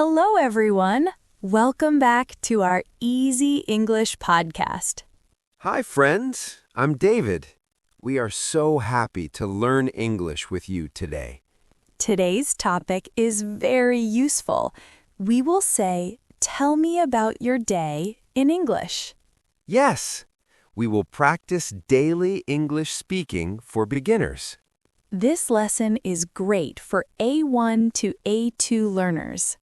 Hello, everyone. Welcome back to our Easy English podcast. Hi, friends. I'm David. We are so happy to learn English with you today. Today's topic is very useful. We will say, "Tell me about your day" in English. Yes, we will practice daily English speaking for beginners. This lesson is great for A1 to A2 learners.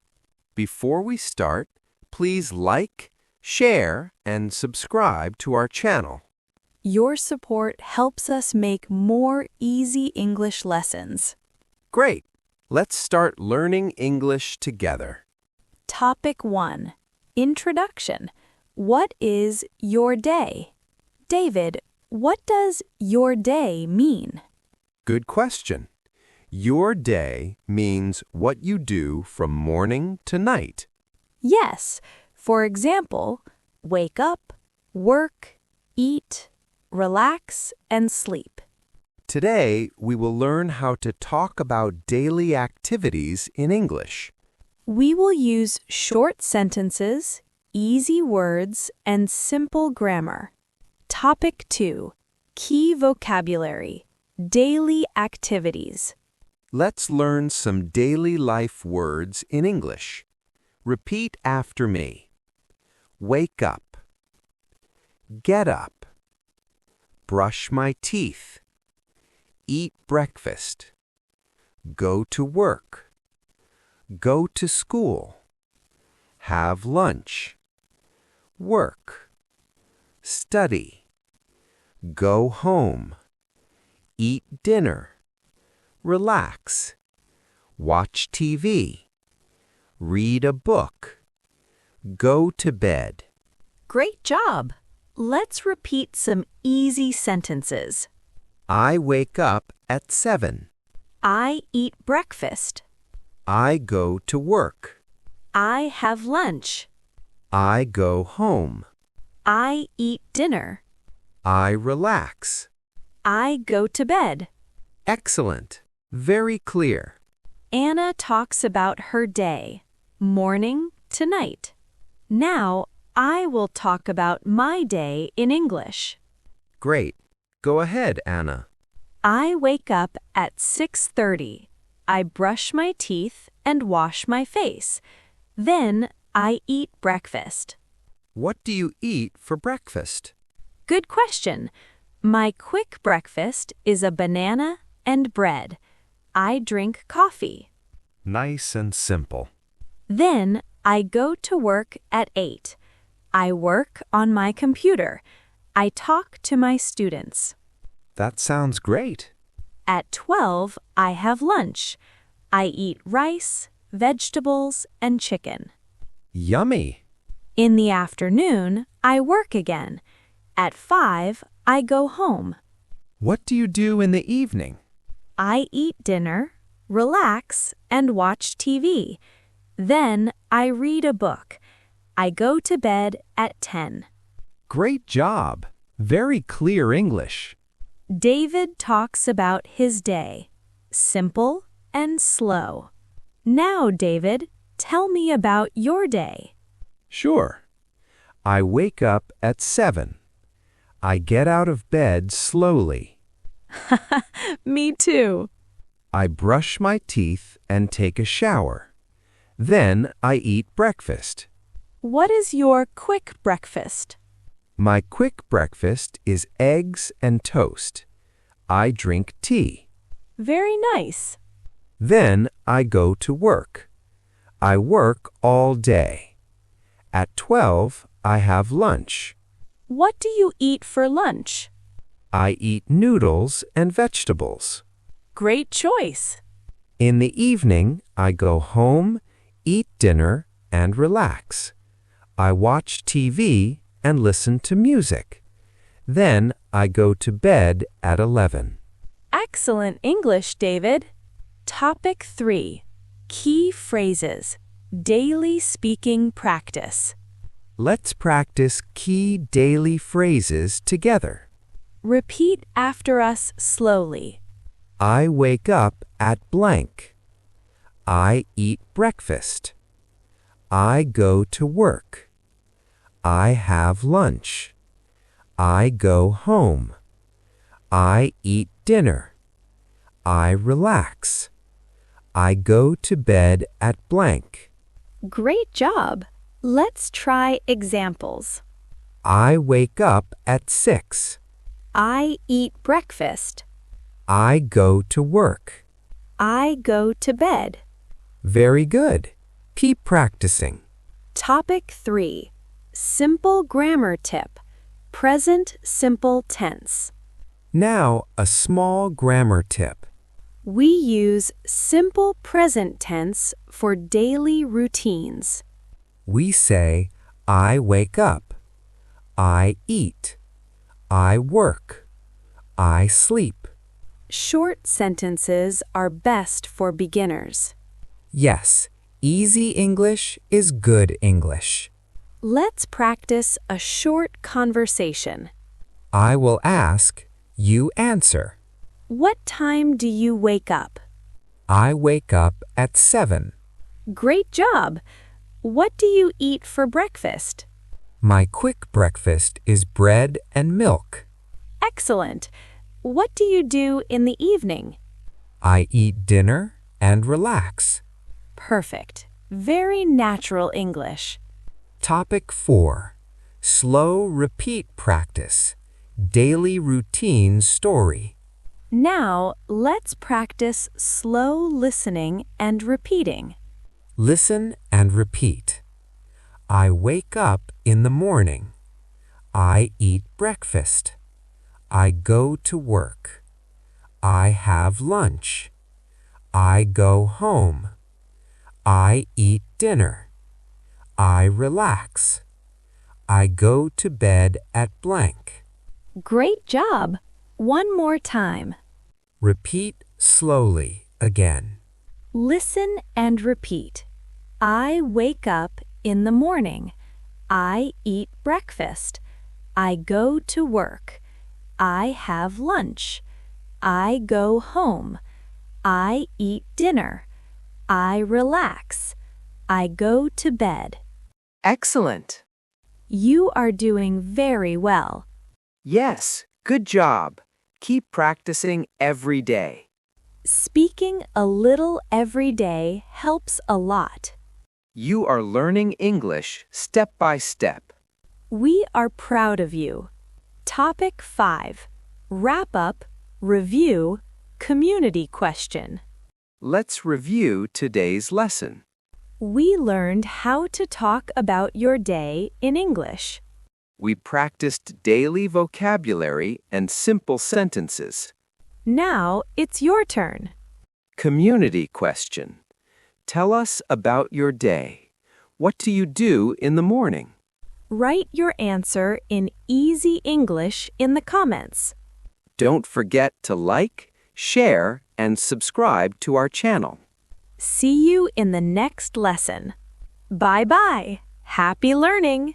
Before we start, please like, share, and subscribe to our channel. Your support helps us make more easy English lessons. Great. Let's start learning English together. Topic 1. Introduction. What is your day? David, what does your day mean? Good question. Your day means what you do from morning to night. Yes. For example, wake up, work, eat, relax, and sleep. Today, we will learn how to talk about daily activities in English. We will use short sentences, easy words, and simple grammar. Topic 2. Key vocabulary. Daily activities. Let's learn some daily life words in English. Repeat after me. Wake up. Get up. Brush my teeth. Eat breakfast. Go to work. Go to school. Have lunch. Work. Study. Go home. Eat dinner. Relax. Watch TV. Read a book. Go to bed. Great job! Let's repeat some easy sentences. I wake up at 7. I eat breakfast. I go to work. I have lunch. I go home. I eat dinner. I relax. I go to bed. Excellent. Very clear. Anna talks about her day, morning to night. Now, I will talk about my day in English. Great. Go ahead, Anna. I wake up at 6:30. I brush my teeth and wash my face. Then I eat breakfast. What do you eat for breakfast? Good question. My quick breakfast is a banana and bread. I drink coffee. Nice and simple. Then I go to work at 8. I work on my computer. I talk to my students. That sounds great. At 12, I have lunch. I eat rice, vegetables, and chicken. Yummy. In the afternoon, I work again. At 5, I go home. What do you do in the evening? I eat dinner, relax, and watch TV. Then I read a book. I go to bed at 10. Great job. Very clear English. David talks about his day. Simple and slow. Now, David, tell me about your day. Sure. I wake up at 7. I get out of bed slowly. Me too. I brush my teeth and take a shower. Then I eat breakfast. What is your quick breakfast? My quick breakfast is eggs and toast. I drink tea. Very nice. Then I go to work. I work all day. At 12, I have lunch. What do you eat for lunch? I eat noodles and vegetables. Great choice. In the evening, I go home, eat dinner, and relax. I watch TV and listen to music. Then I go to bed at 11. Excellent English, David. Topic 3. Key phrases. Daily speaking practice. Let's practice key daily phrases together. Repeat after us slowly. I wake up at blank. I eat breakfast. I go to work. I have lunch. I go home. I eat dinner. I relax. I go to bed at blank. Great job! Let's try examples. I wake up at 6. I eat breakfast. I go to work. I go to bed. Very good. Keep practicing. Topic 3. Simple grammar tip. Present simple tense. Now, a small grammar tip. We use simple present tense for daily routines. We say, I wake up. I eat. I work. I sleep. Short sentences are best for beginners. Yes, easy English is good English. Let's practice a short conversation. I will ask, you answer. What time do you wake up? I wake up at 7. Great job! What do you eat for breakfast? My quick breakfast is bread and milk. Excellent! What do you do in the evening? I eat dinner and relax. Perfect. Very natural English. Topic 4. Slow repeat practice. Daily routine story. Now, let's practice slow listening and repeating. Listen and repeat. I wake up in the morning. I eat breakfast. I go to work. I have lunch. I go home. I eat dinner. I relax. I go to bed at blank. Great job! One more time. Repeat slowly again. Listen and repeat. I wake up in the morning. I eat breakfast. I go to work. I have lunch. I go home. I eat dinner. I relax. I go to bed. Excellent. You are doing very well. Yes, good job. Keep practicing every day. Speaking a little every day helps a lot. You are learning English step by step. We are proud of you. Topic 5. Wrap up, review, community question. Let's review today's lesson. We learned how to talk about your day in English. We practiced daily vocabulary and simple sentences. Now it's your turn. Community question. Tell us about your day. What do you do in the morning? Write your answer in easy English in the comments. Don't forget to like, share, and subscribe to our channel. See you in the next lesson. Bye-bye. Happy learning!